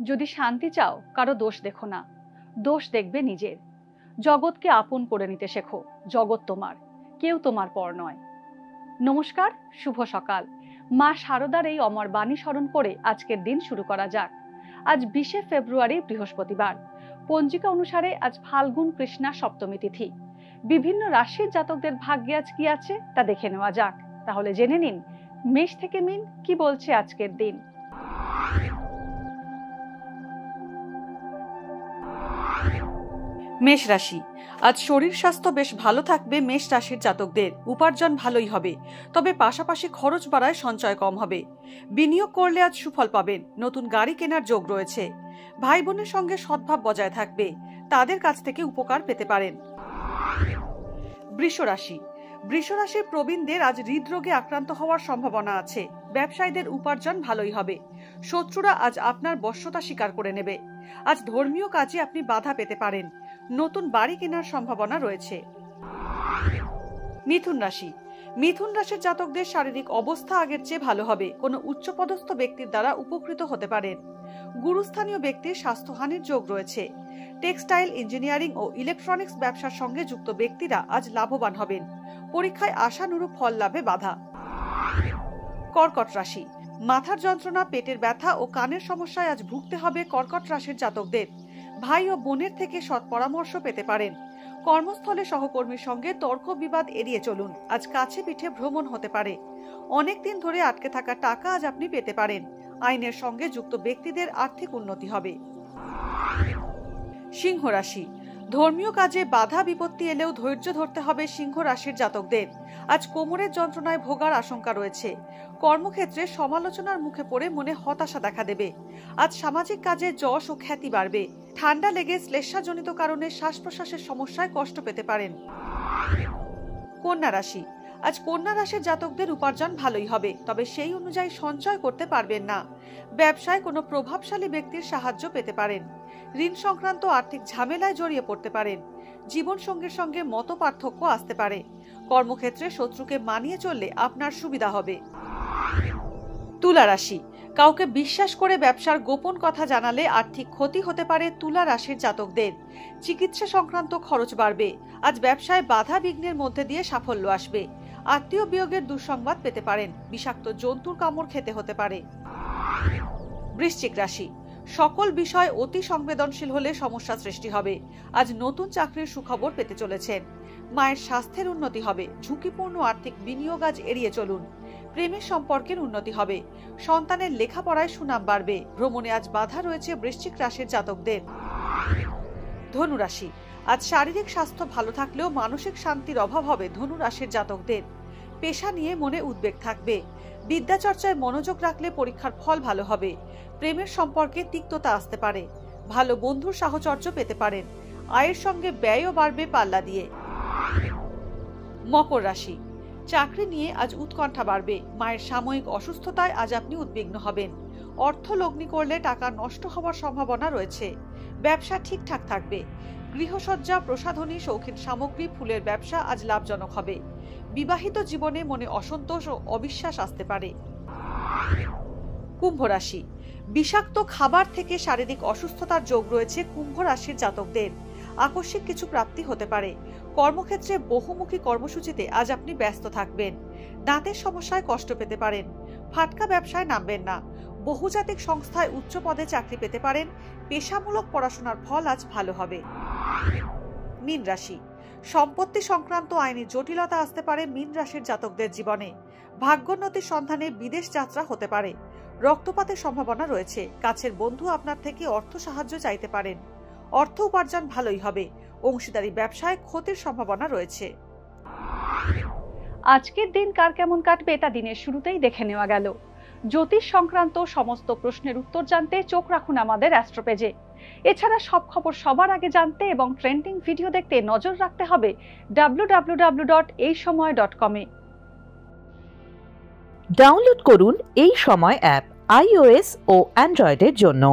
যদি শান্তি চাও কারো দোষ দেখো না, দোষ দেখবে নিজের। জগৎকে আপন করে নিতে শেখো, জগৎ তোমার, কেউ তোমার পর নয়। নমস্কার, শুভ সকাল। মা শারদার এই অমর বাণী স্মরণ করে আজকের দিন শুরু করা যাক। আজ 20শে ফেব্রুয়ারি, বৃহস্পতিবার। পঞ্জিকা অনুসারে আজ ফাল্গুন কৃষ্ণা সপ্তমী তিথি। বিভিন্ন রাশির জাতকদের ভাগ্যে আজ কি আছে তা দেখে নেওয়া যাক। তাহলে জেনে নিন মেষ থেকে মিন কি বলছে আজকের দিন। মেষ রাশি, আজ শরীর স্বাস্থ্য বেশ ভালো থাকবে। মেষ রাশির জাতকদের উপার্জন ভালোই হবে, তবে পাশাপাশি খরচ বাড়ায় সঞ্চয় কম হবে। বিনিয়োগ করলে আজ সুফল পাবেন। নতুন গাড়ি কেনার যোগ রয়েছে। ভাই বোনের সঙ্গে সদ্ভাব বজায় থাকবে, তাদের কাছ থেকে উপকার পেতে পারেন। বৃষ রাশি, বৃষ রাশির প্রবীণদের আজ হৃদরোগে আক্রান্ত হওয়ার সম্ভাবনা আছে। ব্যবসায়ীদের উপার্জন ভালোই হবে। শত্রুরা আজ আপনার বশ্যতা স্বীকার করে নেবে। আজ ধর্মীয় কাজে আপনি বাধা পেতে পারেন। নতুন বাড়ি কেনার সম্ভাবনা রয়েছে। মিথুন রাশি, মিথুন রাশির জাতকদের শারীরিক অবস্থা আগের চেয়ে ভালো হবে। কোনো উচ্চপদস্থ ব্যক্তির দ্বারা উপকৃত হতে পারেন। গুরুস্থানীয় ব্যক্তির স্বাস্থ্যহানির যোগ রয়েছে। টেক্সটাইল, ইঞ্জিনিয়ারিং ও ইলেকট্রনিক্স ব্যবসার সঙ্গে যুক্ত ব্যক্তিরা আজ লাভবান হবেন। পরীক্ষায় আশানুরূপ ফল লাভে বাধা। কর্কট রাশি, মাথার যন্ত্রণা, পেটের ব্যথা ও কানের সমস্যায় আজ ভুগতে হবে কর্কট রাশির জাতকদের। ভাই ও বোনের থেকে সৎ পরামর্শ পেতে পারেন। কর্মস্থলে সহকর্মীর সঙ্গে তর্ক বিবাদ এড়িয়ে চলুন। আজ কাছে পিঠে ভ্রমণ হতে পারে। অনেকদিন ধরে আটকে থাকা টাকা আজ আপনি পেতে পারেন। আইনের সঙ্গে যুক্ত ব্যক্তিদের আর্থিক উন্নতি হবে। সিংহ রাশি, ধর্মীয় কাজে বাধা বিপত্তি এলেও ধৈর্য ধরতে হবে সিংহ রাশির জাতকদের। আজ কোমরের যন্ত্রণায় ভোগার আশঙ্কা রয়েছে। কর্মক্ষেত্রে সমালোচনার মুখে পড়ে মনে হতাশা দেখা দেবে। আজ সামাজিক কাজে যশ ও খ্যাতি বাড়বে। ঠান্ডা লেগে শ্লেষ্মাজনিত কারণে শ্বাস প্রশ্বাসের সমস্যায় কষ্ট পেতে পারেন। কন্যা রাশি, আজ কন্যা রাশির জাতকদের উপার্জন ভালোই হবে, তবে সেই অনুযায়ী সঞ্চয় করতে পারবেন না। ব্যবসায় কোনো প্রভাবশালী ব্যক্তির সাহায্য পেতে পারেন। ঋণ সংক্রান্ত আর্থিক ঝামেলায় জড়িয়ে পড়তে পারেন। জীবন সঙ্গীর সঙ্গে মত পার্থক্য আসতে পারে। কর্মক্ষেত্রে শত্রুকে মানিয়ে চললে আপনার সুবিধা হবে। তুলা রাশি, কাউকে বিশ্বাস করে ব্যবসার গোপন কথা জানালে আর্থিক ক্ষতি হতে পারে তুলা রাশির জাতকদের। চিকিৎসা সংক্রান্ত খরচ বাড়বে। আজ ব্যবসায় বাধা বিঘ্নের মধ্যে দিয়ে সাফল্য আসবে। আত্মীয় বিয়োগের দুঃসংবাদ পেতে পারেন। বিষাক্ত জন্তুর কামড় খেতে হতে পারে। বৃশ্চিক রাশি, সকল বিষয় অতি সংবেদনশীল হলে সমস্যা সৃষ্টি হবে। আজ নতুন চাকরির সুখবর পেতে চলেছেন। মায়ের স্বাস্থ্যের উন্নতি হবে। ঝুঁকিপূর্ণ আর্থিক বিনিয়োগ আজ এড়িয়ে চলুন। প্রেমের সম্পর্কের উন্নতি হবে। সন্তানের লেখাপড়ায় সুনাম বাড়বে। ভ্রমণে আজ বাধা রয়েছে বৃশ্চিক রাশির জাতকদের। ধনু রাশি, আজ শারীরিক স্বাস্থ্য ভালো থাকলেও মানসিক শান্তির অভাব হবে ধনু রাশির জাতকদের। পেশা নিয়ে মনে উদ্বেগ থাকবে। বিদ্যা চর্চায় মনোযোগ রাখলে পরীক্ষার ফল ভালো হবে। প্রেমের সম্পর্কে তিক্ততা আসতে পারে। ভালো বন্ধুর সাহচর্য পেতে পারেন। আয়ের সঙ্গে ব্যয়ও বাড়বে পাল্লা দিয়ে। মকর রাশি, চাকরি নিয়ে আজ উৎকণ্ঠা বাড়বে। মায়ের সাময়িক অসুস্থতায় আজ আপনি উদ্বিগ্ন হবেন। অর্থ লগ্নি করলে টাকা নষ্ট হওয়ার সম্ভাবনা রয়েছে। ব্যবসা ঠিকঠাক থাকবে। গৃহসজ্জা, প্রসাধনী, শৌখিন সামগ্রী, ফুলের ব্যবসা আজ লাভজনক হবে। বিবাহিত জীবনে মনে অসন্তোষ ও অবিশ্বাস আসতে পারে। কুম্ভ রাশি, বিষাক্ত খাবার থেকে শারীরিক অসুস্থতার যোগ রয়েছে কুম্ভ রাশির জাতকদের। আকস্মিক কিছু প্রাপ্তি হতে পারে। কর্মক্ষেত্রে বহুমুখী কর্মসূচিতে আজ আপনি ব্যস্ত থাকবেন। দাঁতের সমস্যায় কষ্ট পেতে পারেন। ফাটকা ব্যবসায় নামবেন না। বহুজাতিক সংস্থায় উচ্চ পদে চাকরি পেতে পারেন। পেশামূলক পড়াশোনার ফল আজ ভালো হবে। মীন রাশি, সম্পত্তি সংক্রান্ত আইনি জটিলতা আসতে পারে মীন রাশির জাতকদের জীবনে। ভাগ্যোন্নতির সন্ধানে বিদেশ যাত্রা হতে পারে। রক্তপাতের সম্ভাবনা রয়েছে। কাছের বন্ধু আপনার থেকে অর্থ সাহায্য চাইতে পারেন। অর্থ উপার্জন ভালোই হবে। অংশীদারি ব্যবসায় ক্ষতির সম্ভাবনা রয়েছে। আজকের দিন কার কেমন কাটবে তা দিনের শুরুতেই দেখে নেওয়া গেল। জ্যোতিষ সংক্রান্ত সমস্ত প্রশ্নের উত্তর জানতে চোখ রাখুন আমাদের অ্যাস্ট্রো পেজে। এছাড়া সব খবর সবার আগে জানতে এবং ট্রেন্ডিং ভিডিও দেখতে নজর রাখতে হবে www.এইসময়.com এ। ডাউনলোড করুন এই সময় অ্যাপ iOS ও অ্যান্ড্রয়েডের জন্য।